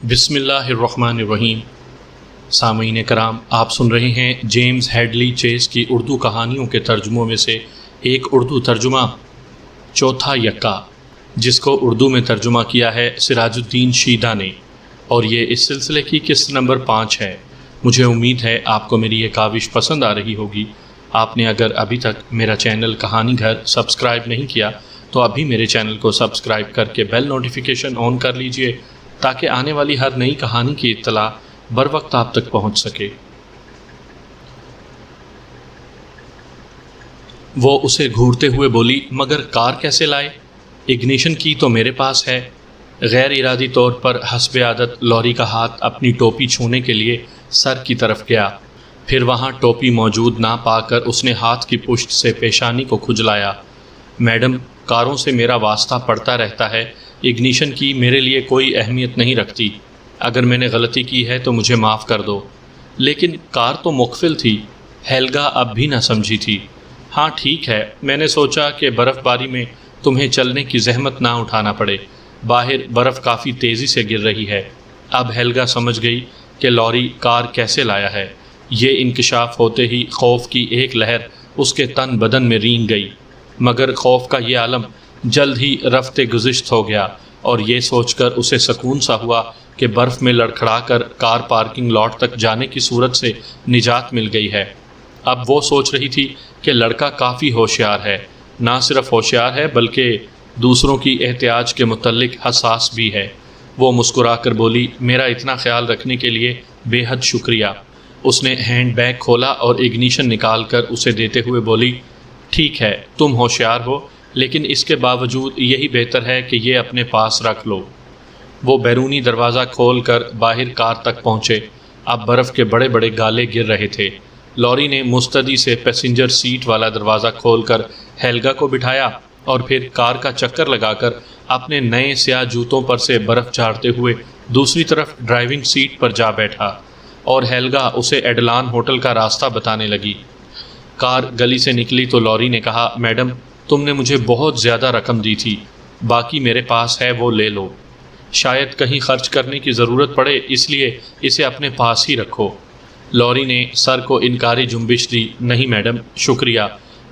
بسم اللہ الرحمن الرحیم۔ سامعین کرام، آپ سن رہے ہیں جیمز ہیڈلی چیس کی اردو کہانیوں کے ترجموں میں سے ایک اردو ترجمہ چوتھا یکا، جس کو اردو میں ترجمہ کیا ہے سراج الدین شیدہ نے، اور یہ اس سلسلے کی قسط نمبر 5 ہے۔ مجھے امید ہے آپ کو میری یہ کاوش پسند آ رہی ہوگی۔ آپ نے اگر ابھی تک میرا چینل کہانی گھر سبسکرائب نہیں کیا تو ابھی میرے چینل کو سبسکرائب کر کے بیل نوٹیفیکیشن آن کر لیجئے تاکہ آنے والی ہر نئی کہانی کی اطلاع بر وقت آپ تک پہنچ سکے۔ وہ اسے گھورتے ہوئے بولی، مگر کار کیسے لائے؟ اگنیشن کی تو میرے پاس ہے۔ غیر ارادی طور پر حسب عادت لوری کا ہاتھ اپنی ٹوپی چھونے کے لیے سر کی طرف گیا، پھر وہاں ٹوپی موجود نہ پا کر اس نے ہاتھ کی پشت سے پیشانی کو کھجلایا۔ میڈم، کاروں سے میرا واسطہ پڑتا رہتا ہے، اگنیشن کی میرے لیے کوئی اہمیت نہیں رکھتی۔ اگر میں نے غلطی کی ہے تو مجھے معاف کر دو۔ لیکن کار تو مقفل تھی، ہیلگا اب بھی نہ سمجھی تھی۔ ہاں ٹھیک ہے، میں نے سوچا کہ برف باری میں تمہیں چلنے کی زحمت نہ اٹھانا پڑے۔ باہر برف کافی تیزی سے گر رہی ہے۔ اب ہیلگا سمجھ گئی کہ لوری کار کیسے لایا ہے۔ یہ انکشاف ہوتے ہی خوف کی ایک لہر اس کے تن بدن میں رینگ گئی، مگر خوف کا یہ عالم جلد ہی رفت گزشت ہو گیا، اور یہ سوچ کر اسے سکون سا ہوا کہ برف میں لڑکھڑا کر کار پارکنگ لاٹ تک جانے کی صورت سے نجات مل گئی ہے۔ اب وہ سوچ رہی تھی کہ لڑکا کافی ہوشیار ہے، نہ صرف ہوشیار ہے بلکہ دوسروں کی احتیاج کے متعلق حساس بھی ہے۔ وہ مسکرا کر بولی، میرا اتنا خیال رکھنے کے لیے بے حد شکریہ۔ اس نے ہینڈ بیگ کھولا اور اگنیشن نکال کر اسے دیتے ہوئے بولی، ٹھیک ہے تم ہوشیار ہو، لیکن اس کے باوجود یہی بہتر ہے کہ یہ اپنے پاس رکھ لو۔ وہ بیرونی دروازہ کھول کر باہر کار تک پہنچے۔ اب برف کے بڑے بڑے گالے گر رہے تھے۔ لوری نے مستعدی سے پیسنجر سیٹ والا دروازہ کھول کر ہیلگا کو بٹھایا اور پھر کار کا چکر لگا کر اپنے نئے سیاہ جوتوں پر سے برف جھاڑتے ہوئے دوسری طرف ڈرائیونگ سیٹ پر جا بیٹھا، اور ہیلگا اسے ایڈلان ہوٹل کا راستہ بتانے لگی۔ کار گلی سے نکلی تو لوری نے کہا، میڈم تم نے مجھے بہت زیادہ رقم دی تھی، باقی میرے پاس ہے، وہ لے لو۔ شاید کہیں خرچ کرنے کی ضرورت پڑے، اس لیے اسے اپنے پاس ہی رکھو۔ لوری نے سر کو انکاری جنبش دی، نہیں میڈم شکریہ،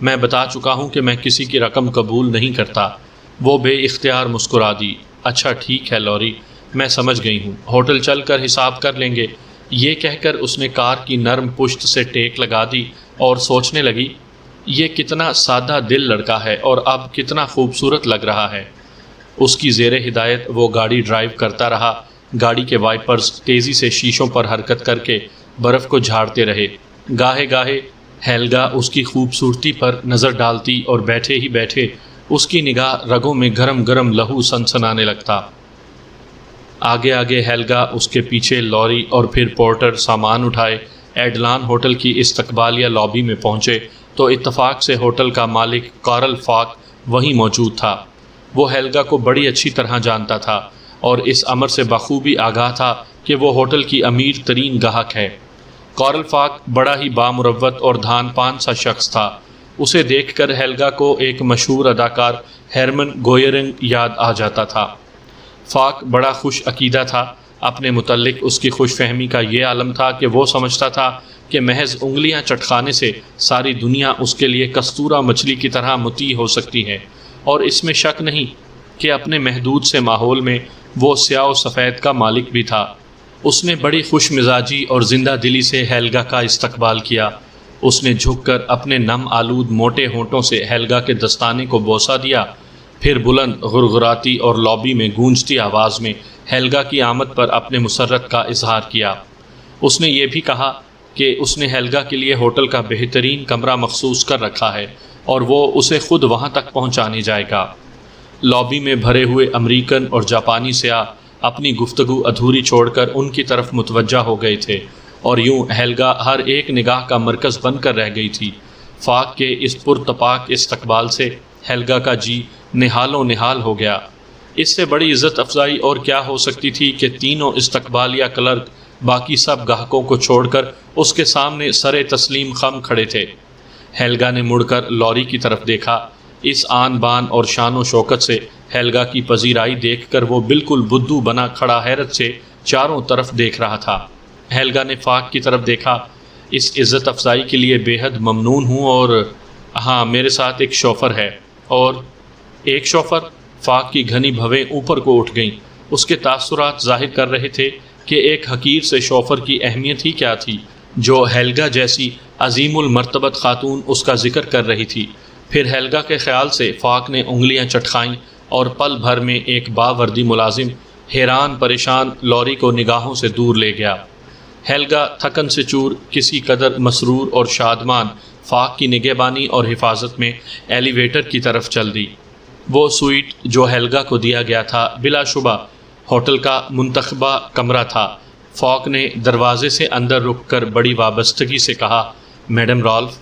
میں بتا چکا ہوں کہ میں کسی کی رقم قبول نہیں کرتا۔ وہ بے اختیار مسکرا دی، اچھا ٹھیک ہے لوری، میں سمجھ گئی ہوں، ہوٹل چل کر حساب کر لیں گے۔ یہ کہہ کر اس نے کار کی نرم پشت سے ٹیک لگا دی اور سوچنے لگی، یہ کتنا سادہ دل لڑکا ہے اور اب کتنا خوبصورت لگ رہا ہے۔ اس کی زیر ہدایت وہ گاڑی ڈرائیو کرتا رہا۔ گاڑی کے وائپرز تیزی سے شیشوں پر حرکت کر کے برف کو جھاڑتے رہے۔ گاہے گاہے ہیلگا اس کی خوبصورتی پر نظر ڈالتی اور بیٹھے ہی بیٹھے اس کی نگاہ رگوں میں گرم گرم لہو سنسنانے لگتا۔ آگے آگے ہیلگا، اس کے پیچھے لوری اور پھر پورٹر سامان اٹھائے ایڈلان ہوٹل کی استقبالیہ لابی میں پہنچے تو اتفاق سے ہوٹل کا مالک کارل فاک وہیں موجود تھا۔ وہ ہیلگا کو بڑی اچھی طرح جانتا تھا اور اس امر سے بخوبی آگاہ تھا کہ وہ ہوٹل کی امیر ترین گاہک ہے۔ کارل فاک بڑا ہی بامروت اور دھان پان سا شخص تھا۔ اسے دیکھ کر ہیلگا کو ایک مشہور اداکار ہیرمن گوئرنگ یاد آ جاتا تھا۔ فاک بڑا خوش عقیدہ تھا۔ اپنے متعلق اس کی خوش فہمی کا یہ عالم تھا کہ وہ سمجھتا تھا کہ محض انگلیاں چٹکانے سے ساری دنیا اس کے لیے کستورا مچھلی کی طرح مطیع ہو سکتی ہے، اور اس میں شک نہیں کہ اپنے محدود سے ماحول میں وہ سیاہ و سفید کا مالک بھی تھا۔ اس نے بڑی خوش مزاجی اور زندہ دلی سے ہیلگا کا استقبال کیا۔ اس نے جھک کر اپنے نم آلود موٹے ہونٹوں سے ہیلگا کے دستانے کو بوسہ دیا، پھر بلند غرغراتی اور لابی میں گونجتی آواز میں ہیلگا کی آمد پر اپنے مسرت کا اظہار کیا۔ اس نے یہ بھی کہا کہ اس نے ہیلگا کے لیے ہوٹل کا بہترین کمرہ مخصوص کر رکھا ہے اور وہ اسے خود وہاں تک پہنچانے جائے گا۔ لابی میں بھرے ہوئے امریکن اور جاپانی سیاح اپنی گفتگو ادھوری چھوڑ کر ان کی طرف متوجہ ہو گئے تھے، اور یوں ہیلگا ہر ایک نگاہ کا مرکز بن کر رہ گئی تھی۔ فاک کے اس پرتپاک استقبال سے ہیلگا کا جی نہال و نہال ہو گیا۔ اس سے بڑی عزت افزائی اور کیا ہو سکتی تھی کہ تینوں استقبالیہ کلرک باقی سب گاہکوں کو چھوڑ کر اس کے سامنے سر تسلیم خم کھڑے تھے۔ ہیلگا نے مڑ کر لوری کی طرف دیکھا۔ اس آن بان اور شان و شوکت سے ہیلگا کی پذیرائی دیکھ کر وہ بالکل بدھو بنا کھڑا حیرت سے چاروں طرف دیکھ رہا تھا۔ ہیلگا نے فاق کی طرف دیکھا۔ اس عزت افزائی کے لیے بے حد ممنون ہوں، اور ہاں، میرے ساتھ ایک شوفر ہے۔ اور ایک شوفر؟ فاق کی گھنی بھویں اوپر کو اٹھ گئیں۔ اس کے تاثرات ظاہر کر رہے تھے کہ ایک حقیر سے شوفر کی اہمیت ہی کیا تھی، جو ہیلگا جیسی عظیم المرتبت خاتون اس کا ذکر کر رہی تھی۔ پھر ہیلگا کے خیال سے فاق نے انگلیاں چٹکائیں، اور پل بھر میں ایک باوردی ملازم حیران پریشان لوری کو نگاہوں سے دور لے گیا۔ ہیلگا تھکن سے چور، کسی قدر مسرور اور شادمان، فاق کی نگہبانی اور حفاظت میں ایلیویٹر کی طرف چل دی۔ وہ سوئٹ جو ہیلگا کو دیا گیا تھا بلا شبہ ہوٹل کا منتخبہ کمرہ تھا۔ فاق نے دروازے سے اندر رک کر بڑی وابستگی سے کہا، میڈم رالف،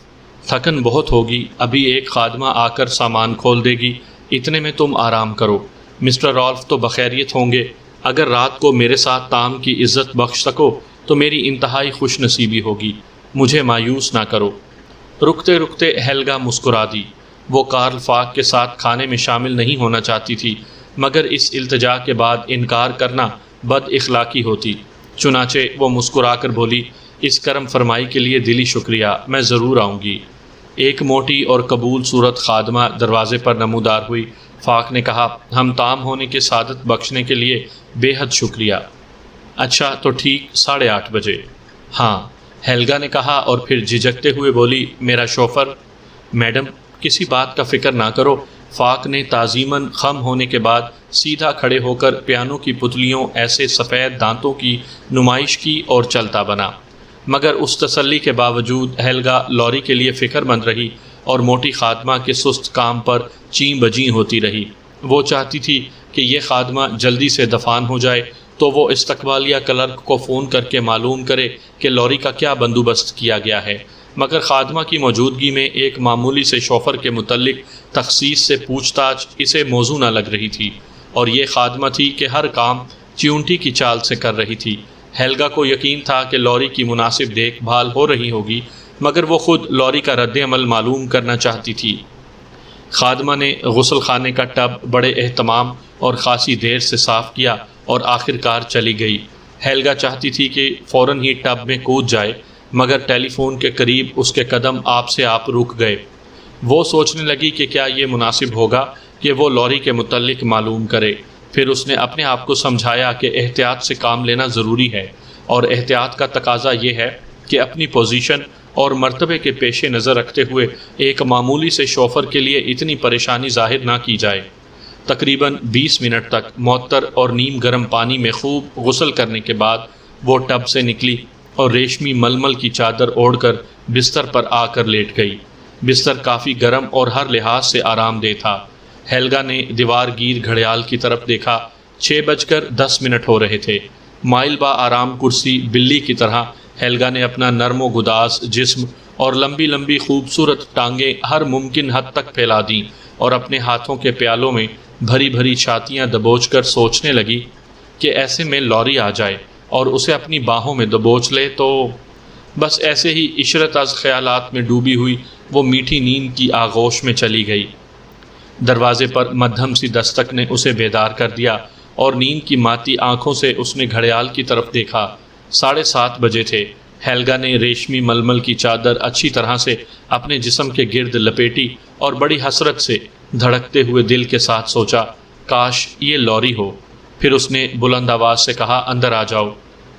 تھکن بہت ہوگی، ابھی ایک خادمہ آ کر سامان کھول دے گی، اتنے میں تم آرام کرو۔ مسٹر رالف تو بخیریت ہوں گے، اگر رات کو میرے ساتھ تام کی عزت بخش سکو تو میری انتہائی خوش نصیبی ہوگی، مجھے مایوس نہ کرو۔ رکتے رکتے ہیلگا مسکرا دی۔ وہ کارل فاق کے ساتھ کھانے میں شامل نہیں ہونا چاہتی تھی، مگر اس التجا کے بعد انکار کرنا بد اخلاقی ہوتی۔ چنانچہ وہ مسکرا کر بولی، اس کرم فرمائی کے لیے دلی شکریہ، میں ضرور آؤں گی۔ ایک موٹی اور قبول صورت خادمہ دروازے پر نمودار ہوئی۔ فاق نے کہا، ہم تام ہونے کے سعادت بخشنے کے لیے بے حد شکریہ۔ اچھا تو ٹھیک 8:30 بجے۔ ہاں، ہیلگا نے کہا، اور پھر جھجکتے ہوئے بولی، میرا شوفر؟ میڈم، کسی بات کا فکر نہ کرو۔ فاق نے تعظیماً خم ہونے کے بعد سیدھا کھڑے ہو کر پیانو کی پتلیوں ایسے سفید دانتوں کی نمائش کی اور چلتا بنا، مگر اس تسلی کے باوجود ہیلگا لوری کے لیے فکر مند رہی اور موٹی خادمہ کے سست کام پر چیں بجیں ہوتی رہی۔ وہ چاہتی تھی کہ یہ خادمہ جلدی سے دفان ہو جائے تو وہ استقبالیہ کلرک کو فون کر کے معلوم کرے کہ لوری کا کیا بندوبست کیا گیا ہے، مگر خادمہ کی موجودگی میں ایک معمولی سے شوفر کے متعلق تخصیص سے پوچھ تاچھ اسے موزوں نہ لگ رہی تھی، اور یہ خادمہ تھی کہ ہر کام چیونٹی کی چال سے کر رہی تھی۔ ہیلگا کو یقین تھا کہ لوری کی مناسب دیکھ بھال ہو رہی ہوگی، مگر وہ خود لوری کا رد عمل معلوم کرنا چاہتی تھی۔ خادمہ نے غسل خانے کا ٹب بڑے اہتمام اور خاصی دیر سے صاف کیا اور آخر کار چلی گئی۔ ہیلگا چاہتی تھی کہ فوراً ہی ٹب میں کود جائے، مگر ٹیلی فون کے قریب اس کے قدم آپ سے آپ رک گئے۔ وہ سوچنے لگی کہ کیا یہ مناسب ہوگا کہ وہ لوری کے متعلق معلوم کرے۔ پھر اس نے اپنے آپ کو سمجھایا کہ احتیاط سے کام لینا ضروری ہے، اور احتیاط کا تقاضا یہ ہے کہ اپنی پوزیشن اور مرتبے کے پیش نظر رکھتے ہوئے ایک معمولی سے شوفر کے لیے اتنی پریشانی ظاہر نہ کی جائے۔ تقریباً 20 منٹ تک معطر اور نیم گرم پانی میں خوب غسل کرنے کے بعد وہ ٹب سے نکلی اور ریشمی ململ کی چادر اوڑھ کر بستر پر آ کر لیٹ گئی۔ بستر کافی گرم اور ہر لحاظ سے آرام دہ تھا۔ ہیلگا نے دیوار گیر گھڑیال کی طرف دیکھا۔ 6:10 ہو رہے تھے۔ مائل با آرام کرسی بلی کی طرح ہیلگا نے اپنا نرم و گداز جسم اور لمبی لمبی خوبصورت ٹانگیں ہر ممکن حد تک پھیلا دیں، اور اپنے ہاتھوں کے پیالوں میں بھری بھری چھاتیاں دبوچ کر سوچنے لگی کہ ایسے میں لوری آ جائے اور اسے اپنی باہوں میں دبوچ لے تو… بس ایسے ہی عشرت از خیالات میں ڈوبی ہوئی وہ میٹھی نیند کی آغوش میں چلی گئی۔ دروازے پر مدھم سی دستک نے اسے بیدار کر دیا، اور نیند کی ماتی آنکھوں سے اس نے گھڑیال کی طرف دیکھا۔ 7:30 بجے تھے۔ ہیلگا نے ریشمی ململ کی چادر اچھی طرح سے اپنے جسم کے گرد لپیٹی اور بڑی حسرت سے دھڑکتے ہوئے دل کے ساتھ سوچا، کاش یہ لوری ہو۔ پھر اس نے بلند آواز سے کہا، اندر آ جاؤ،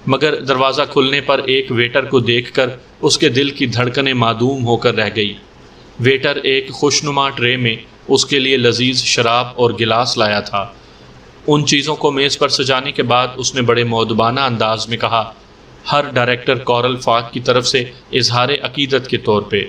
مگر دروازہ کھلنے پر ایک ویٹر کو دیکھ کر اس کے دل کی دھڑکنیں معدوم ہو کر رہ گئی۔ ویٹر ایک خوشنما ٹرے میں اس کے لیے لذیذ شراب اور گلاس لایا تھا۔ ان چیزوں کو میز پر سجانے کے بعد اس نے بڑے مؤدبانہ انداز میں کہا، ہر ڈائریکٹر کارل فاق کی طرف سے اظہار عقیدت کے طور پہ۔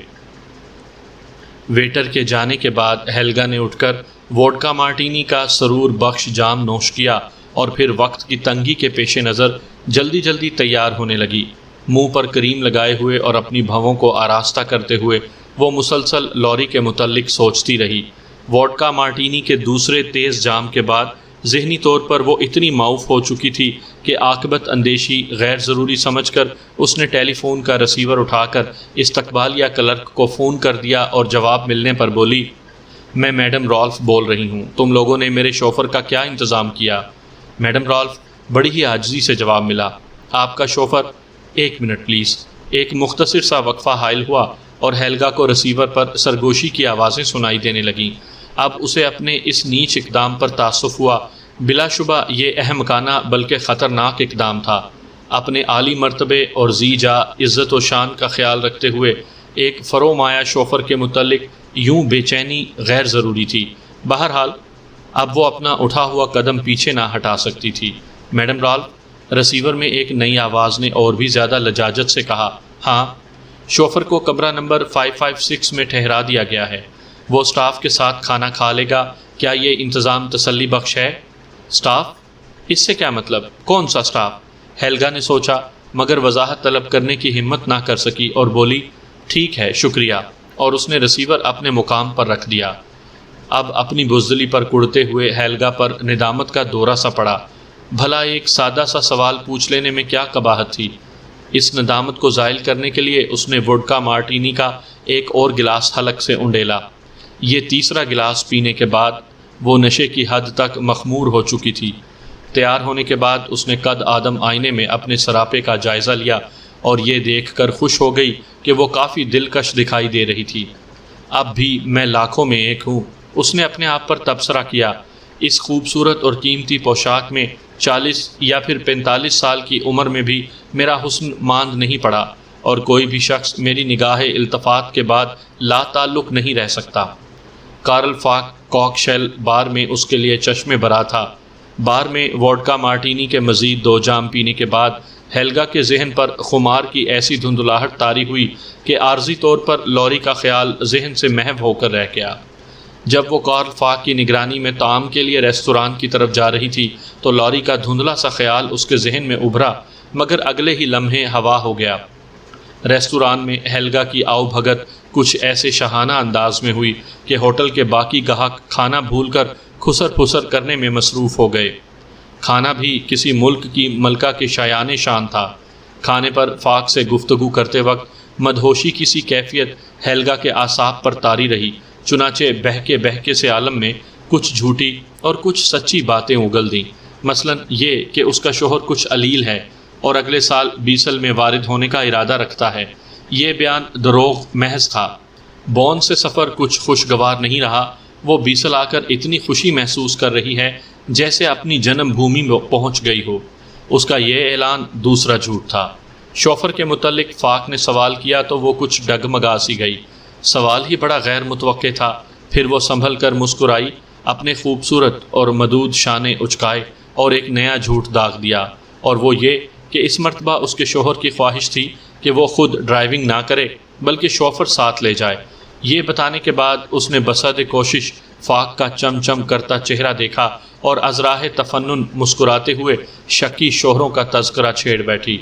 ویٹر کے جانے کے بعد ہیلگا نے اٹھ کر ووڈکا مارٹینی کا سرور بخش جام نوش کیا، اور پھر وقت کی تنگی کے پیش نظر جلدی جلدی تیار ہونے لگی۔ منہ پر کریم لگائے ہوئے اور اپنی بھووں کو آراستہ کرتے ہوئے وہ مسلسل لوری کے متعلق سوچتی رہی۔ ووڈکا مارٹینی کے دوسرے تیز جام کے بعد ذہنی طور پر وہ اتنی معاف ہو چکی تھی کہ عاقبت اندیشی غیر ضروری سمجھ کر اس نے ٹیلی فون کا ریسیور اٹھا کر استقبالیہ کلرک کو فون کر دیا، اور جواب ملنے پر بولی، میں میڈم رالف بول رہی ہوں، تم لوگوں نے میرے شوفر کا کیا انتظام کیا؟ میڈم رالف، بڑی ہی عاجزی سے جواب ملا، آپ کا شوفر؟ 1 minute please. ایک مختصر سا وقفہ حائل ہوا اور ہیلگا کو ریسیور پر سرگوشی کی آوازیں سنائی دینے لگیں۔ اب اسے اپنے اس نیچ اقدام پر تاسف ہوا۔ بلا شبہ یہ احمقانہ بلکہ خطرناک اقدام تھا۔ اپنے عالی مرتبے اور ذی جا عزت و شان کا خیال رکھتے ہوئے ایک فرومایہ شوفر کے متعلق یوں بے چینی غیر ضروری تھی۔ بہرحال اب وہ اپنا اٹھا ہوا قدم پیچھے نہ ہٹا سکتی تھی۔ میڈم رالف، ریسیور میں ایک نئی آواز نے اور بھی زیادہ لجاجت سے کہا۔ ہاں، شوفر کو کمرہ نمبر 556 میں ٹھہرا دیا گیا ہے۔ وہ سٹاف کے ساتھ کھانا کھا لے گا۔ کیا یہ انتظام تسلی بخش ہے؟ سٹاف؟ اس سے کیا مطلب؟ کون سا سٹاف؟ ہیلگا نے سوچا، مگر وضاحت طلب کرنے کی ہمت نہ کر سکی اور بولی، ٹھیک ہے، شکریہ، اور اس نے ریسیور اپنے مقام پر رکھ دیا۔ اب اپنی بزدلی پر کڑتے ہوئے ہیلگا پر ندامت کا دورہ سا پڑا۔ بھلا ایک سادہ سا سوال پوچھ لینے میں کیا قباحت تھی؟ اس ندامت کو زائل کرنے کے لیے اس نے وڈکا مارٹینی کا ایک اور گلاس حلق سے انڈیلا۔ یہ تیسرا گلاس پینے کے بعد وہ نشے کی حد تک مخمور ہو چکی تھی۔ تیار ہونے کے بعد اس نے قد آدم آئینے میں اپنے سراپے کا جائزہ لیا اور یہ دیکھ کر خوش ہو گئی کہ وہ کافی دلکش دکھائی دے رہی تھی۔ اب بھی میں لاکھوں میں ایک ہوں، اس نے اپنے آپ پر تبصرہ کیا۔ اس خوبصورت اور قیمتی پوشاک میں 40 یا پھر 45 سال کی عمر میں بھی میرا حسن ماند نہیں پڑا، اور کوئی بھی شخص میری نگاہ التفات کے بعد لا تعلق نہیں رہ سکتا۔ کارل فاک کاک شیل بار میں اس کے لیے چشم برا تھا۔ بار میں ووڈکا مارٹینی کے مزید 2 جام پینے کے بعد ہیلگا کے ذہن پر خمار کی ایسی دھندلاہٹ طاری ہوئی کہ عارضی طور پر لوری کا خیال ذہن سے محو ہو کر رہ گیا۔ جب وہ کارل فاک کی نگرانی میں طعام کے لیے ریستوران کی طرف جا رہی تھی تو لوری کا دھندلا سا خیال اس کے ذہن میں ابھرا، مگر اگلے ہی لمحے ہوا ہو گیا۔ ریستوران میں ہیلگا کی آؤ بھگت کچھ ایسے شاہانہ انداز میں ہوئی کہ ہوٹل کے باقی گاہک کھانا بھول کر کھسر پھسر کرنے میں مصروف ہو گئے۔ کھانا بھی کسی ملک کی ملکہ کے شایان شان تھا۔ کھانے پر فاک سے گفتگو کرتے وقت مدہوشی کی سی کیفیت ہیلگا کے اعصاب پر طاری رہی، چنانچہ بہکے سے عالم میں کچھ جھوٹی اور کچھ سچی باتیں اگل دیں، مثلاً یہ کہ اس کا شوہر کچھ علیل ہے اور اگلے سال بیسل میں وارد ہونے کا ارادہ رکھتا ہے۔ یہ بیان دروغ محض تھا۔ بون سے سفر کچھ خوشگوار نہیں رہا۔ وہ بیسل آ کر اتنی خوشی محسوس کر رہی ہے جیسے اپنی جنم بھومی میں پہنچ گئی ہو۔ اس کا یہ اعلان دوسرا جھوٹ تھا۔ شوفر کے متعلق فاک نے سوال کیا تو وہ کچھ ڈگمگا سی گئی۔ سوال ہی بڑا غیر متوقع تھا۔ پھر وہ سنبھل کر مسکرائی، اپنے خوبصورت اور مدود شانے اچکائے اور ایک نیا جھوٹ داغ دیا، اور وہ یہ کہ اس مرتبہ اس کے شوہر کی خواہش تھی کہ وہ خود ڈرائیونگ نہ کرے بلکہ شوفر ساتھ لے جائے۔ یہ بتانے کے بعد اس نے بسد کوشش فاک کا چم چم کرتا چہرہ دیکھا اور ازراہ تفنن مسکراتے ہوئے شکی شوہروں کا تذکرہ چھیڑ بیٹھی۔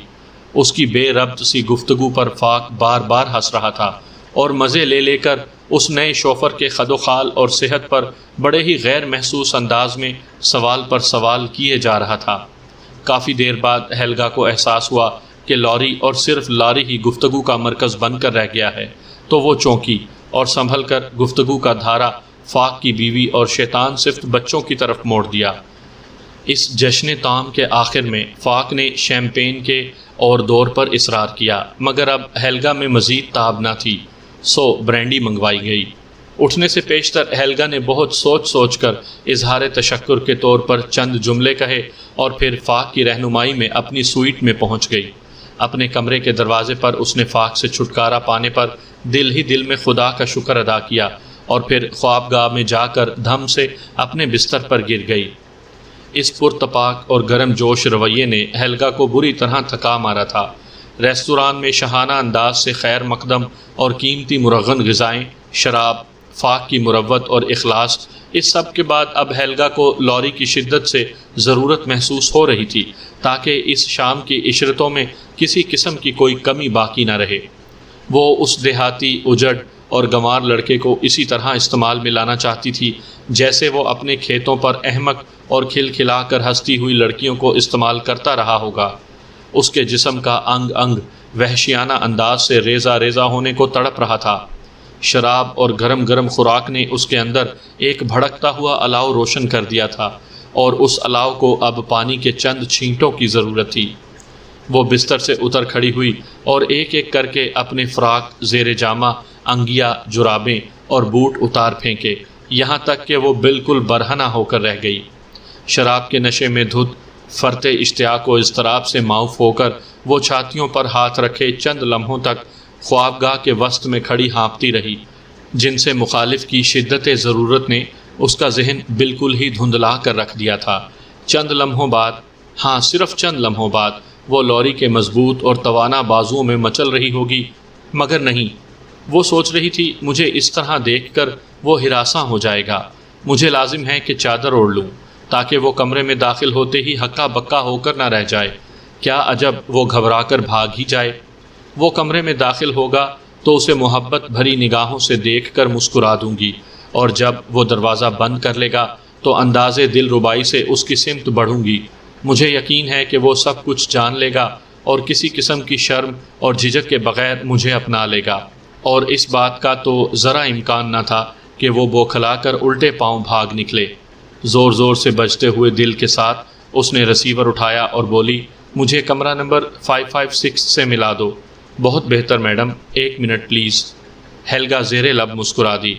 اس کی بے ربط سی گفتگو پر فاک بار بار ہنس رہا تھا اور مزے لے کر اس نئے شوفر کے خد و خال اور صحت پر بڑے ہی غیر محسوس انداز میں سوال پر سوال کیے جا رہا تھا۔ کافی دیر بعد ہیلگا کو احساس ہوا کہ لوری اور صرف لوری ہی گفتگو کا مرکز بن کر رہ گیا ہے، تو وہ چونکی اور سنبھل کر گفتگو کا دھارا فاک کی بیوی اور شیطان صفت بچوں کی طرف موڑ دیا۔ اس جشن طعام کے آخر میں فاک نے شیمپین کے اور دور پر اصرار کیا، مگر اب ہیلگا میں مزید تاب نہ تھی، سو برینڈی منگوائی گئی۔ اٹھنے سے پیشتر ہیلگا نے بہت سوچ کر اظہار تشکر کے طور پر چند جملے کہے اور پھر فاک کی رہنمائی میں اپنی سوئٹ میں پہنچ گئی۔ اپنے کمرے کے دروازے پر اس نے فاک سے چھٹکارا پانے پر دل ہی دل میں خدا کا شکر ادا کیا اور پھر خوابگاہ میں جا کر دھم سے اپنے بستر پر گر گئی۔ اس پرتپاک اور گرم جوش رویے نے ہیلگا کو بری طرح تھکا مارا تھا۔ ریستوران میں شاہانہ انداز سے خیر مقدم اور قیمتی مرغن غذائیں، شراب، فاک کی مروت اور اخلاص، اس سب کے بعد اب ہیلگا کو لوری کی شدت سے ضرورت محسوس ہو رہی تھی تاکہ اس شام کی عشرتوں میں کسی قسم کی کوئی کمی باقی نہ رہے۔ وہ اس دیہاتی اجڑ اور گنوار لڑکے کو اسی طرح استعمال میں لانا چاہتی تھی جیسے وہ اپنے کھیتوں پر احمق اور کھلکھلا کر ہنستی ہوئی لڑکیوں کو استعمال کرتا رہا ہوگا۔ اس کے جسم کا انگ انگ وحشیانہ انداز سے ریزہ ریزہ ہونے کو تڑپ رہا تھا۔ شراب اور گرم گرم خوراک نے اس کے اندر ایک بھڑکتا ہوا الاؤ روشن کر دیا تھا۔ اور اس الاؤ کو اب پانی کے چند چھینٹوں کی ضرورت تھی۔ وہ بستر سے اتر کھڑی ہوئی اور ایک ایک کر کے اپنے فراق، زیر جامہ، انگیا، جرابیں اور بوٹ اتار پھینکے، یہاں تک کہ وہ بالکل برہنہ ہو کر رہ گئی۔ شراب کے نشے میں دھت، فرتے اشتیاق و اضطراب سے معاف ہو کر وہ چھاتیوں پر ہاتھ رکھے چند لمحوں تک خوابگاہ کے وسط میں کھڑی ہانپتی رہی، جن سے مخالف کی شدت ضرورت نے اس کا ذہن بالکل ہی دھندلا کر رکھ دیا تھا۔ چند لمحوں بعد، ہاں صرف چند لمحوں بعد، وہ لوری کے مضبوط اور توانا بازوؤں میں مچل رہی ہوگی، مگر نہیں، وہ سوچ رہی تھی مجھے اس طرح دیکھ کر وہ ہراساں ہو جائے گا، مجھے لازم ہے کہ چادر اوڑھ لوں تاکہ وہ کمرے میں داخل ہوتے ہی ہکا بکا ہو کر نہ رہ جائے۔ کیا عجب وہ گھبرا کر بھاگ ہی جائے۔ وہ کمرے میں داخل ہوگا تو اسے محبت بھری نگاہوں سے دیکھ کر مسکرا دوں گی، اور جب وہ دروازہ بند کر لے گا تو اندازے دل ربائی سے اس کی سمت بڑھوں گی۔ مجھے یقین ہے کہ وہ سب کچھ جان لے گا اور کسی قسم کی شرم اور جھجک کے بغیر مجھے اپنا لے گا، اور اس بات کا تو ذرا امکان نہ تھا کہ وہ بوکھلا کر الٹے پاؤں بھاگ نکلے۔ زور زور سے بجتے ہوئے دل کے ساتھ اس نے ریسیور اٹھایا اور بولی، مجھے کمرہ نمبر 556 سے ملا دو۔ بہت بہتر میڈم، 1 منٹ پلیز۔ ہیلگا زیر لب مسکرا دی۔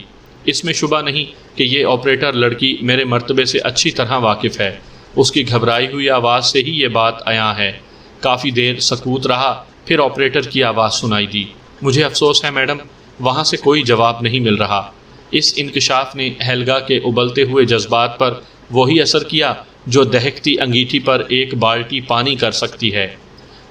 اس میں شبہ نہیں کہ یہ آپریٹر لڑکی میرے مرتبے سے اچھی طرح واقف ہے۔ اس کی گھبرائی ہوئی آواز سے ہی یہ بات عیاں ہے۔ کافی دیر سکوت رہا، پھر آپریٹر کی آواز سنائی دی، مجھے افسوس ہے میڈم، وہاں سے کوئی جواب نہیں مل رہا۔ اس انکشاف نے ہیلگا کے ابلتے ہوئے جذبات پر وہی اثر کیا جو دہکتی انگیٹھی پر ایک بالٹی پانی کر سکتی ہے۔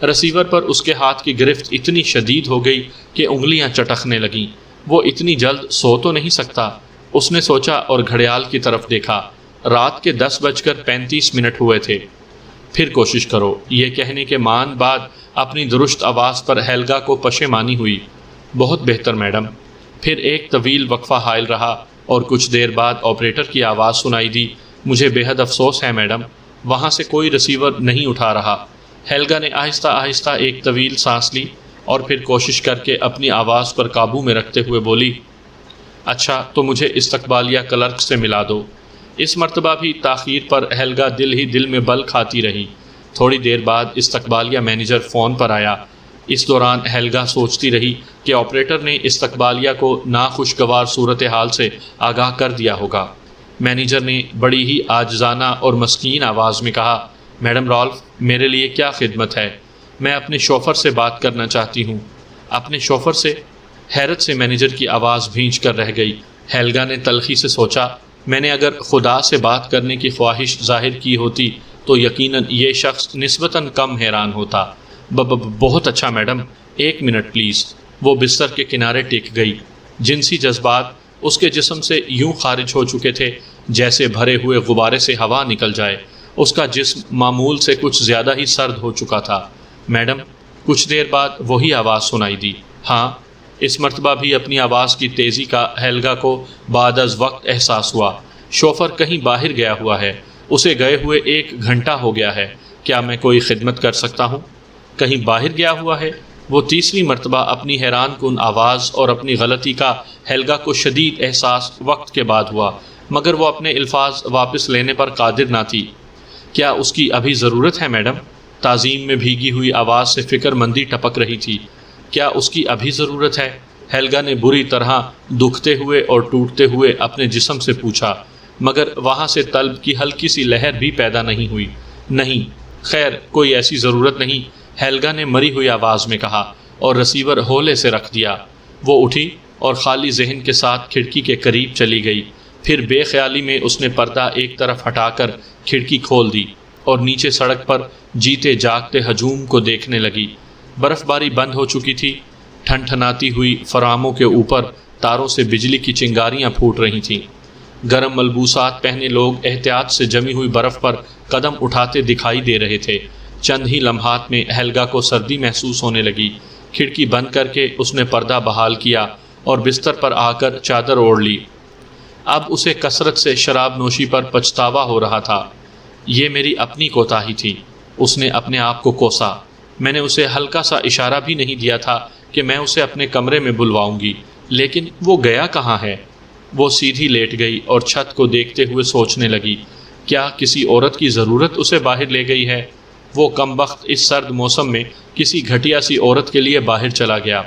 ریسیور پر اس کے ہاتھ کی گرفت اتنی شدید ہو گئی کہ انگلیاں چٹکنے لگیں۔ وہ اتنی جلد سو تو نہیں سکتا، اس نے سوچا اور گھڑیال کی طرف دیکھا۔ رات کے 10:35 ہوئے تھے۔ پھر کوشش کرو، یہ کہنے کے مان بعد اپنی درست آواز پر ہیلگا کو پشیمانی ہوئی۔ بہت بہتر میڈم۔ پھر ایک طویل وقفہ حائل رہا اور کچھ دیر بعد آپریٹر کی آواز سنائی دی، مجھے بے حد افسوس ہے میڈم، وہاں سے کوئی ریسیور نہیں اٹھا رہا۔ ہیلگا نے آہستہ آہستہ ایک طویل سانس لی اور پھر کوشش کر کے اپنی آواز پر قابو میں رکھتے ہوئے بولی، اچھا تو مجھے استقبالیہ کلرک سے ملا دو۔ اس مرتبہ بھی تاخیر پر ہیلگا دل ہی دل میں بل کھاتی رہی۔ تھوڑی دیر بعد استقبالیہ مینیجر فون پر آیا۔ اس دوران ہیلگا سوچتی رہی کہ آپریٹر نے استقبالیہ کو ناخوشگوار صورتحال سے آگاہ کر دیا ہوگا۔ مینیجر نے بڑی ہی عاجزانہ اور مسکین آواز میں کہا، میڈم رالف، میرے لیے کیا خدمت ہے؟ میں اپنے شوفر سے بات کرنا چاہتی ہوں۔ اپنے شوفر سے؟ حیرت سے مینیجر کی آواز بھینچ کر رہ گئی۔ ہیلگا نے تلخی سے سوچا، میں نے اگر خدا سے بات کرنے کی خواہش ظاہر کی ہوتی تو یقیناً یہ شخص نسبتاً کم حیران ہوتا۔ بہت اچھا میڈم، 1 منٹ پلیز۔ وہ بستر کے کنارے ٹک گئی۔ جنسی جذبات اس کے جسم سے یوں خارج ہو چکے تھے جیسے بھرے ہوئے غبارے سے ہوا نکل جائے۔ اس کا جسم معمول سے کچھ زیادہ ہی سرد ہو چکا تھا۔ میڈم، کچھ دیر بعد وہی آواز سنائی دی۔ ہاں، اس مرتبہ بھی اپنی آواز کی تیزی کا ہیلگا کو بعد از وقت احساس ہوا۔ شوفر کہیں باہر گیا ہوا ہے، اسے گئے ہوئے 1 گھنٹہ ہو گیا ہے، کیا میں کوئی خدمت کر سکتا ہوں؟ کہیں باہر گیا ہوا ہے؟ وہ تیسری مرتبہ اپنی حیران کن آواز اور اپنی غلطی کا ہیلگا کو شدید احساس وقت کے بعد ہوا، مگر وہ اپنے الفاظ واپس لینے پر قادر نہ تھی۔ کیا اس کی ابھی ضرورت ہے میڈم؟ تعظیم میں بھیگی ہوئی آواز سے فکر مندی ٹپک رہی تھی۔ کیا اس کی ابھی ضرورت ہے؟ ہیلگا نے بری طرح دکھتے ہوئے اور ٹوٹتے ہوئے اپنے جسم سے پوچھا، مگر وہاں سے طلب کی ہلکی سی لہر بھی پیدا نہیں ہوئی۔ نہیں، خیر کوئی ایسی ضرورت نہیں، ہیلگا نے مری ہوئی آواز میں کہا اور ریسیور ہولے سے رکھ دیا۔ وہ اٹھی اور خالی ذہن کے ساتھ کھڑکی کے قریب چلی گئی۔ پھر بے خیالی میں اس نے پردہ ایک طرف ہٹا کر کھڑکی کھول دی اور نیچے سڑک پر جیتے جاگتے ہجوم کو دیکھنے لگی۔ برف باری بند ہو چکی تھی۔ ٹھنٹھناتی ہوئی فراموں کے اوپر تاروں سے بجلی کی چنگاریاں پھوٹ رہی تھیں۔ گرم ملبوسات پہنے لوگ احتیاط سے جمی ہوئی برف پر قدم اٹھاتے دکھائی دے رہے تھے۔ چند ہی لمحات میں ہیلگا کو سردی محسوس ہونے لگی۔ کھڑکی بند کر کے اس نے پردہ بحال کیا اور بستر پر آ کر چادر اوڑھ لی۔ اب اسے کثرت سے شراب نوشی پر پچھتاوا ہو رہا تھا۔ یہ میری اپنی کوتاہی تھی، اس نے اپنے آپ کو کوسا۔ میں نے اسے ہلکا سا اشارہ بھی نہیں دیا تھا کہ میں اسے اپنے کمرے میں بلواؤں گی، لیکن وہ گیا کہاں ہے؟ وہ سیدھی لیٹ گئی اور چھت کو دیکھتے ہوئے سوچنے لگی، کیا کسی عورت کی ضرورت اسے باہر لے گئی ہے؟ وہ کمبخت اس سرد موسم میں کسی گھٹیا سی عورت کے لیے باہر چلا گیا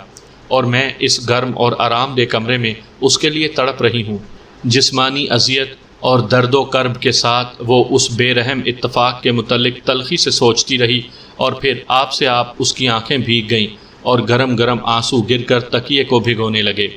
اور میں اس گرم اور آرام دہ کمرے میں اس کے لیے تڑپ رہی ہوں۔ جسمانی اذیت اور درد و کرب کے ساتھ وہ اس بے رحم اتفاق کے متعلق تلخی سے سوچتی رہی اور پھر آپ سے آپ اس کی آنکھیں بھیگ گئیں اور گرم گرم آنسو گر کر تکیے کو بھگونے لگے۔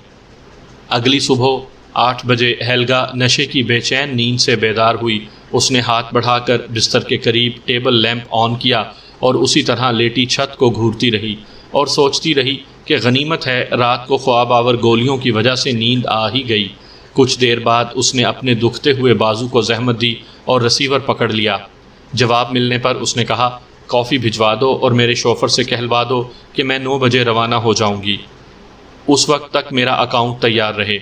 اگلی صبح 8 بجے ہیلگا نشے کی بے چین نیند سے بیدار ہوئی۔ اس نے ہاتھ بڑھا کر بستر کے قریب ٹیبل لیمپ آن کیا اور اسی طرح لیٹی چھت کو گھورتی رہی اور سوچتی رہی کہ غنیمت ہے رات کو خواب آور گولیوں کی وجہ سے نیند آ ہی گئی۔ کچھ دیر بعد اس نے اپنے دکھتے ہوئے بازو کو زحمت دی اور رسیور پکڑ لیا۔ جواب ملنے پر اس نے کہا، کافی بھجوا دو اور میرے شوفر سے کہلوا دو کہ میں 9 بجے روانہ ہو جاؤں گی، اس وقت تک میرا اکاؤنٹ تیار رہے۔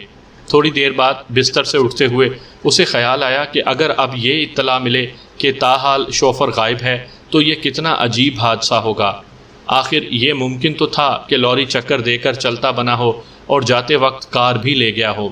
تھوڑی دیر بعد بستر سے اٹھتے ہوئے اسے خیال آیا کہ اگر اب یہ اطلاع ملے کہ تاحال شوفر غائب ہے تو یہ کتنا عجیب حادثہ ہوگا۔ آخر یہ ممکن تو تھا کہ لوری چکر دے کر چلتا بنا ہو اور جاتے وقت کار بھی لے گیا ہو،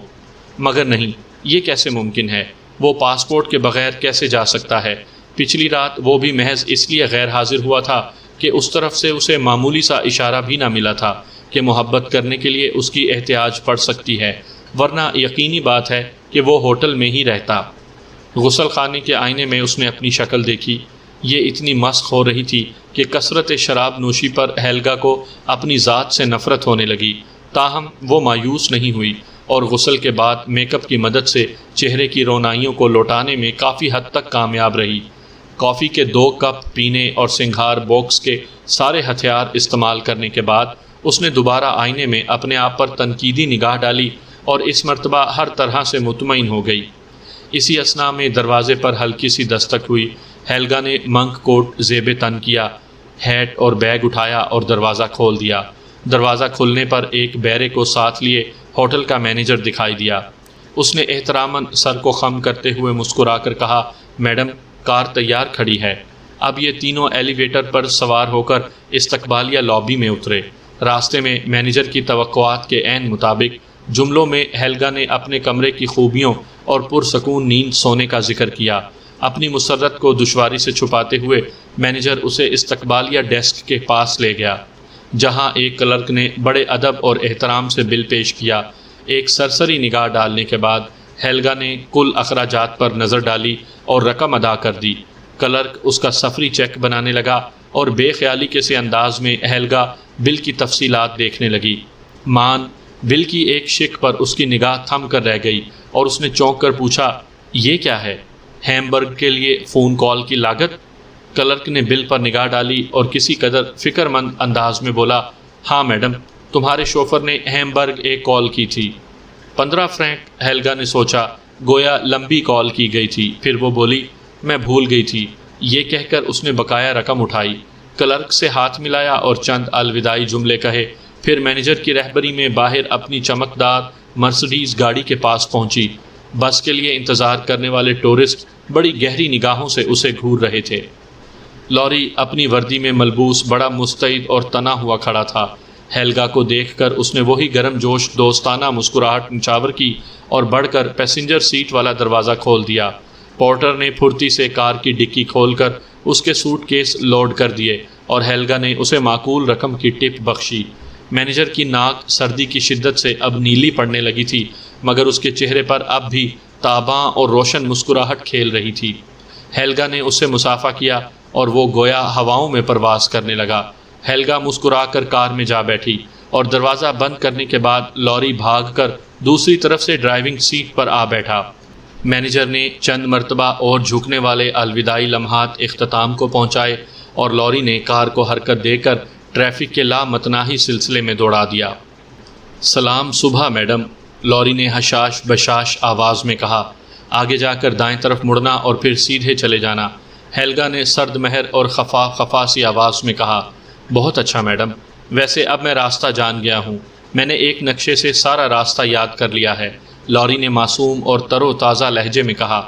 مگر نہیں، یہ کیسے ممکن ہے؟ وہ پاسپورٹ کے بغیر کیسے جا سکتا ہے؟ پچھلی رات وہ بھی محض اس لیے غیر حاضر ہوا تھا کہ اس طرف سے اسے معمولی سا اشارہ بھی نہ ملا تھا کہ محبت کرنے کے لیے اس کی احتیاج پڑ سکتی ہے، ورنہ یقینی بات ہے کہ وہ ہوٹل میں ہی رہتا۔ غسل خانے کے آئینے میں اس نے اپنی شکل دیکھی۔ یہ اتنی مسخ ہو رہی تھی کہ کثرت شراب نوشی پر ہیلگا کو اپنی ذات سے نفرت ہونے لگی، تاہم وہ مایوس نہیں ہوئی اور غسل کے بعد میک اپ کی مدد سے چہرے کی رونائیوں کو لوٹانے میں کافی حد تک کامیاب رہی۔ کافی کے 2 کپ پینے اور سنگھار باکس کے سارے ہتھیار استعمال کرنے کے بعد اس نے دوبارہ آئینے میں اپنے آپ پر تنقیدی نگاہ ڈالی اور اس مرتبہ ہر طرح سے مطمئن ہو گئی۔ اسی اثناء میں دروازے پر ہلکی سی دستک ہوئی۔ ہیلگا نے منک کوٹ زیب تن کیا، ہیٹ اور بیگ اٹھایا اور دروازہ کھول دیا۔ دروازہ کھلنے پر ایک بیرے کو ساتھ لیے ہوٹل کا مینیجر دکھائی دیا۔ اس نے احتراماً سر کو خم کرتے ہوئے مسکرا کر کہا، میڈم، کار تیار کھڑی ہے۔ اب یہ تینوں ایلیویٹر پر سوار ہو کر استقبالیہ لابی میں اترے۔ راستے میں مینیجر کی توقعات کے عین مطابق جملوں میں ہیلگا نے اپنے کمرے کی خوبیوں اور پرسکون نیند سونے کا ذکر کیا۔ اپنی مسرت کو دشواری سے چھپاتے ہوئے مینیجر اسے استقبالیہ ڈیسک کے پاس لے گیا، جہاں ایک کلرک نے بڑے ادب اور احترام سے بل پیش کیا۔ ایک سرسری نگاہ ڈالنے کے بعد ہیلگا نے کل اخراجات پر نظر ڈالی اور رقم ادا کر دی۔ کلرک اس کا سفری چیک بنانے لگا اور بے خیالی کے سے انداز میں ہیلگا بل کی تفصیلات دیکھنے لگی۔ بل کی ایک شک پر اس کی نگاہ تھم کر رہ گئی اور اس نے چونک کر پوچھا، یہ کیا ہے؟ ہیمبرگ کے لیے فون کال کی لاگت؟ کلرک نے بل پر نگاہ ڈالی اور کسی قدر فکر مند انداز میں بولا، ہاں میڈم، تمہارے شوفر نے ہیمبرگ ایک کال کی تھی۔ 15 فرینک، ہیلگا نے سوچا، گویا لمبی کال کی گئی تھی۔ پھر وہ بولی، میں بھول گئی تھی۔ یہ کہہ کر اس نے بقایا رقم اٹھائی، کلرک سے ہاتھ ملایا اور چند الوداعی جملے کہے، پھر مینیجر کی رہبری میں باہر اپنی چمکدار مرسڈیز گاڑی کے پاس پہنچی۔ بس کے لیے انتظار کرنے والے ٹورسٹ بڑی گہری نگاہوں سے اسے گھور رہے تھے۔ لوری اپنی وردی میں ملبوس بڑا مستعد اور تنا ہوا کھڑا تھا۔ ہیلگا کو دیکھ کر اس نے وہی گرم جوش دوستانہ مسکراہٹ نچاور کی اور بڑھ کر پیسنجر سیٹ والا دروازہ کھول دیا۔ پورٹر نے پھرتی سے کار کی ڈکی کھول کر اس کے سوٹ کیس لوڈ کر دیے اور ہیلگا نے اسے معقول رقم کی ٹپ بخشی۔ مینیجر کی ناک سردی کی شدت سے اب نیلی پڑنے لگی تھی، مگر اس کے چہرے پر اب بھی تاباں اور روشن مسکراہٹ کھیل رہی تھی۔ ہیلگا نے اس سے مصافحہ کیا اور وہ گویا ہواؤں میں پرواز کرنے لگا۔ ہیلگا مسکرا کر کار میں جا بیٹھی اور دروازہ بند کرنے کے بعد لوری بھاگ کر دوسری طرف سے ڈرائیونگ سیٹ پر آ بیٹھا۔ مینیجر نے چند مرتبہ اور جھکنے والے الوداعی لمحات اختتام کو پہنچائے اور لوری نے کار کو حرکت دے کر ٹریفک کے لامتناہی سلسلے میں دوڑا دیا۔ سلام صبح میڈم، لوری نے حشاش بشاش آواز میں کہا۔ آگے جا کر دائیں طرف مڑنا اور پھر سیدھے چلے جانا، ہیلگا نے سرد مہر اور خفا سی آواز میں کہا۔ بہت اچھا میڈم، ویسے اب میں راستہ جان گیا ہوں، میں نے ایک نقشے سے سارا راستہ یاد کر لیا ہے، لوری نے معصوم اور تر و تازہ لہجے میں کہا۔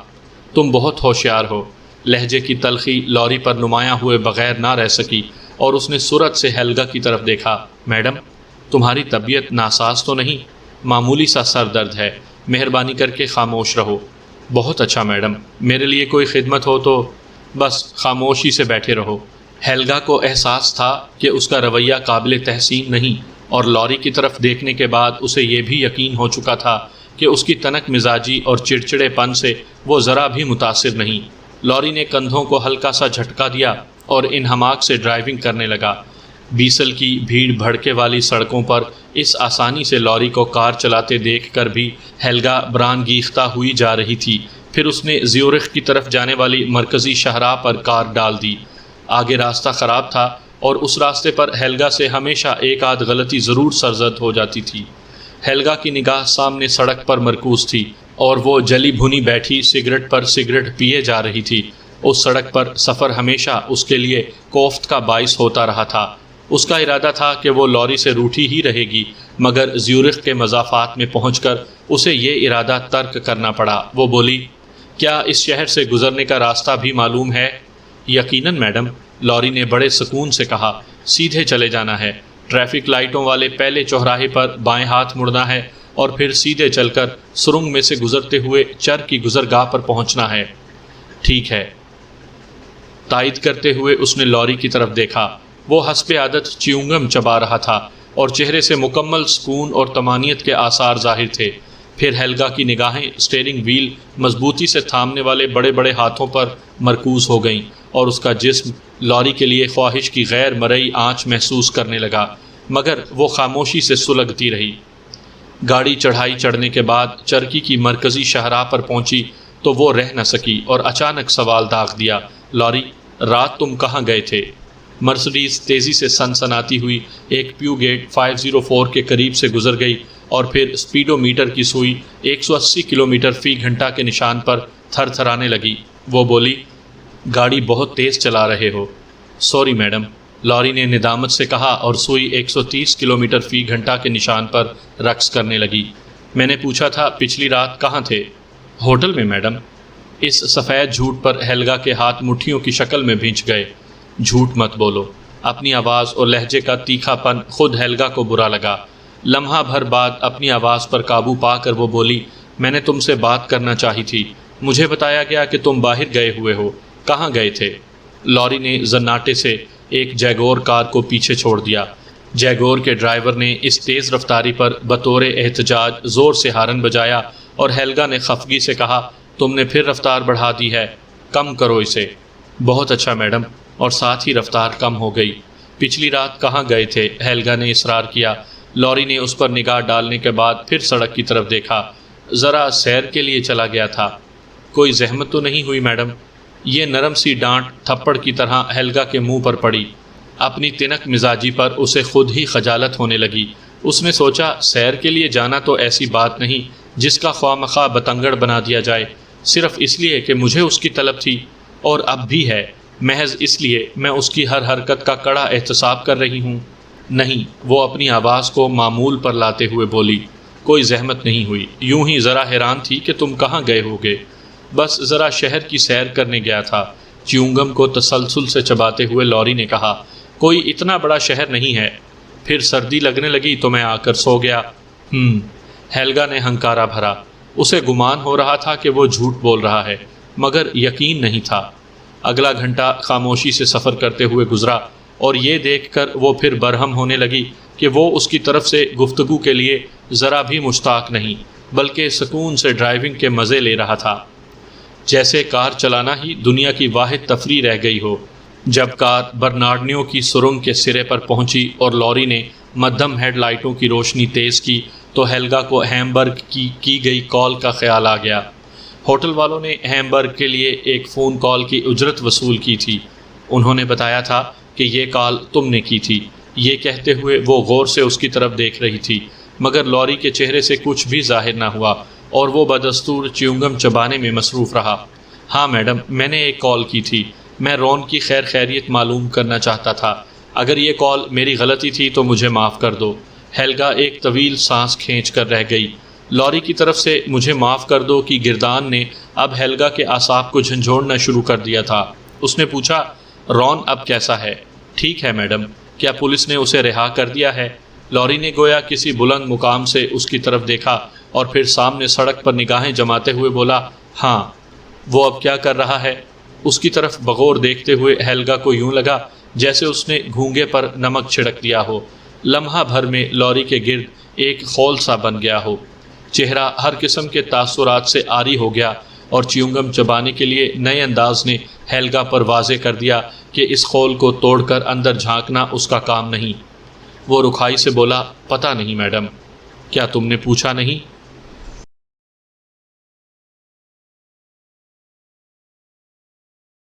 تم بہت ہوشیار ہو۔ لہجے کی تلخی لوری پر نمایاں ہوئے بغیر نہ رہ سکی اور اس نے سرعت سے ہیلگا کی طرف دیکھا۔ میڈم، تمہاری طبیعت ناساز تو نہیں؟ معمولی سا سر درد ہے، مہربانی کر کے خاموش رہو۔ بہت اچھا میڈم، میرے لیے کوئی خدمت ہو تو بس خاموشی سے بیٹھے رہو۔ ہیلگا کو احساس تھا کہ اس کا رویہ قابل تحسین نہیں، اور لوری کی طرف دیکھنے کے بعد اسے یہ بھی یقین ہو چکا تھا کہ اس کی تنک مزاجی اور چڑچڑے پن سے وہ ذرا بھی متاثر نہیں۔ لوری نے کندھوں کو ہلکا سا جھٹکا دیا اور انہماک سے ڈرائیونگ کرنے لگا۔ بیسل کی بھیڑ بھڑکے والی سڑکوں پر اس آسانی سے لوری کو کار چلاتے دیکھ کر بھی ہیلگا برانگیختہ ہوئی جا رہی تھی۔ پھر اس نے زیورخ کی طرف جانے والی مرکزی شاہراہ پر کار ڈال دی۔ آگے راستہ خراب تھا اور اس راستے پر ہیلگا سے ہمیشہ ایک آدھ غلطی ضرور سرزد ہو جاتی تھی۔ ہیلگا کی نگاہ سامنے سڑک پر مرکوز تھی اور وہ جلی بھنی بیٹھی سگریٹ پر سگریٹ پیے جا رہی تھی۔ اس سڑک پر سفر ہمیشہ اس کے لیے کوفت کا باعث ہوتا رہا تھا۔ اس کا ارادہ تھا کہ وہ لوری سے روٹھی ہی رہے گی، مگر زیورخ کے مضافات میں پہنچ کر اسے یہ ارادہ ترک کرنا پڑا۔ وہ بولی، کیا اس شہر سے گزرنے کا راستہ بھی معلوم ہے؟ یقیناً میڈم، لوری نے بڑے سکون سے کہا، سیدھے چلے جانا ہے، ٹریفک لائٹوں والے پہلے چوراہے پر بائیں ہاتھ مڑنا ہے اور پھر سیدھے چل کر سرنگ میں سے گزرتے ہوئے چر کی گزرگاہ پر پہنچنا ہے۔ ٹھیک ہے، تائید کرتے ہوئے اس نے لوری کی طرف دیکھا۔ وہ حسب عادت چیونگم چبا رہا تھا اور چہرے سے مکمل سکون اور طمانینت کے آثار ظاہر تھے۔ پھر ہیلگا کی نگاہیں اسٹیئرنگ وہیل مضبوطی سے تھامنے والے بڑے بڑے ہاتھوں پر مرکوز ہو گئیں اور اس کا جسم لوری کے لیے خواہش کی غیر مرئی آنچ محسوس کرنے لگا، مگر وہ خاموشی سے سلگتی رہی۔ گاڑی چڑھائی چڑھنے کے بعد چرکی کی مرکزی شاہراہ پر پہنچی تو وہ رہ نہ سکی اور اچانک سوال داغ دیا، لوری، رات تم کہاں گئے تھے؟ مرسڈیز تیزی سے سنسناتی ہوئی ایک پیو گیٹ 504 کے قریب سے گزر گئی اور پھر اسپیڈو میٹر کی سوئی 180 کلومیٹر فی گھنٹہ کے نشان پر تھر تھرانے لگی۔ وہ بولی، گاڑی بہت تیز چلا رہے ہو۔ سوری میڈم، لوری نے ندامت سے کہا اور سوئی 130 کلومیٹر فی گھنٹہ کے نشان پر رقص کرنے لگی۔ میں نے پوچھا تھا پچھلی رات کہاں تھے؟ ہوٹل میں میڈم۔ اس سفید جھوٹ پر ہیلگا کے ہاتھ مٹھیوں کی شکل میں بھینچ گئے۔ جھوٹ مت بولو۔ اپنی آواز اور لہجے کا تیکھا پن خود ہیلگا کو برا لگا۔ لمحہ بھر بعد اپنی آواز پر قابو پا کر وہ بولی، میں نے تم سے بات کرنا چاہی تھی، مجھے بتایا گیا کہ تم باہر گئے ہوئے ہو، کہاں گئے تھے؟ لوری نے زناٹے سے ایک جیگور کار کو پیچھے چھوڑ دیا۔ جیگور کے ڈرائیور نے اس تیز رفتاری پر بطور احتجاج زور سے ہارن بجایا اور ہیلگا نے خفگی سے کہا، تم نے پھر رفتار بڑھا دی ہے، کم کرو اسے۔ بہت اچھا میڈم، اور ساتھ ہی رفتار کم ہو گئی۔ پچھلی رات کہاں گئے تھے؟ ہیلگا نے اصرار کیا۔ لوری نے اس پر نگاہ ڈالنے کے بعد پھر سڑک کی طرف دیکھا۔ ذرا سیر کے لیے چلا گیا تھا۔ کوئی زحمت تو نہیں ہوئی میڈم؟ یہ نرم سی ڈانٹ تھپڑ کی طرح ہیلگا کے منہ پر پڑی۔ اپنی تنک مزاجی پر اسے خود ہی خجالت ہونے لگی۔ اس نے سوچا، سیر کے لیے جانا تو ایسی بات نہیں جس کا خواہ مخواہ بتنگڑ بنا دیا جائے، صرف اس لیے کہ مجھے اس کی طلب تھی، اور اب بھی ہے، محض اس لیے میں اس کی ہر حرکت کا کڑا احتساب کر رہی ہوں۔ نہیں، وہ اپنی آواز کو معمول پر لاتے ہوئے بولی، کوئی زحمت نہیں ہوئی، یوں ہی ذرا حیران تھی کہ تم کہاں گئے ہوگے۔ بس ذرا شہر کی سیر کرنے گیا تھا، چیونگم کو تسلسل سے چباتے ہوئے لوری نے کہا، کوئی اتنا بڑا شہر نہیں ہے، پھر سردی لگنے لگی تو میں آ کر سو گیا۔ ہیلگا نے ہنکارا بھرا۔ اسے گمان ہو رہا تھا کہ وہ جھوٹ بول رہا ہے، مگر یقین نہیں تھا۔ اگلا گھنٹہ خاموشی سے سفر کرتے ہوئے گزرا اور یہ دیکھ کر وہ پھر برہم ہونے لگی کہ وہ اس کی طرف سے گفتگو کے لیے ذرا بھی مشتاق نہیں، بلکہ سکون سے ڈرائیونگ کے مزے لے رہا تھا، جیسے کار چلانا ہی دنیا کی واحد تفریح رہ گئی ہو۔ جب کار برنارڈنیو کی سرنگ کے سرے پر پہنچی اور لوری نے مدھم ہیڈ لائٹوں کی روشنی تیز کی تو ہیلگا کو ہیمبرگ کی گئی کال کا خیال آ گیا۔ ہوٹل والوں نے ہیمبرگ کے لیے ایک فون کال کی اجرت وصول کی تھی۔ انہوں نے بتایا تھا کہ یہ کال تم نے کی تھی۔ یہ کہتے ہوئے وہ غور سے اس کی طرف دیکھ رہی تھی، مگر لوری کے چہرے سے کچھ بھی ظاہر نہ ہوا اور وہ بدستور چیونگم چبانے میں مصروف رہا۔ ہاں میڈم، میں نے ایک کال کی تھی، میں رون کی خیر خیریت معلوم کرنا چاہتا تھا۔ اگر یہ کال میری غلطی تھی تو مجھے معاف کر دو۔ ہیلگا ایک طویل سانس کھینچ کر رہ گئی۔ لوری کی طرف سے مجھے معاف کر دو کی گردان نے اب ہیلگا کے اعصاب کو جھنجھوڑنا شروع کر دیا تھا۔ اس نے پوچھا، رون اب کیسا ہے؟ ٹھیک ہے میڈم۔ کیا پولیس نے اسے رہا کر دیا ہے؟ لوری نے گویا کسی بلند مقام سے اس کی طرف دیکھا اور پھر سامنے سڑک پر نگاہیں جماتے ہوئے بولا، ہاں، وہ اب کیا کر رہا ہے؟ اس کی طرف بغور دیکھتے ہوئے ہیلگا کو یوں لگا جیسے اس نے گھونگے پر نمک چھڑک دیا ہو۔ لمحہ بھر میں لوری کے گرد ایک خول سا بن گیا ہو۔ چہرہ ہر قسم کے تاثرات سے عاری ہو گیا اور چیونگم چبانے کے لیے نئے انداز نے ہیلگا پر واضح کر دیا کہ اس خول کو توڑ کر اندر جھانکنا اس کا کام نہیں۔ وہ رکھائی سے بولا، پتہ نہیں میڈم۔ کیا تم نے پوچھا نہیں؟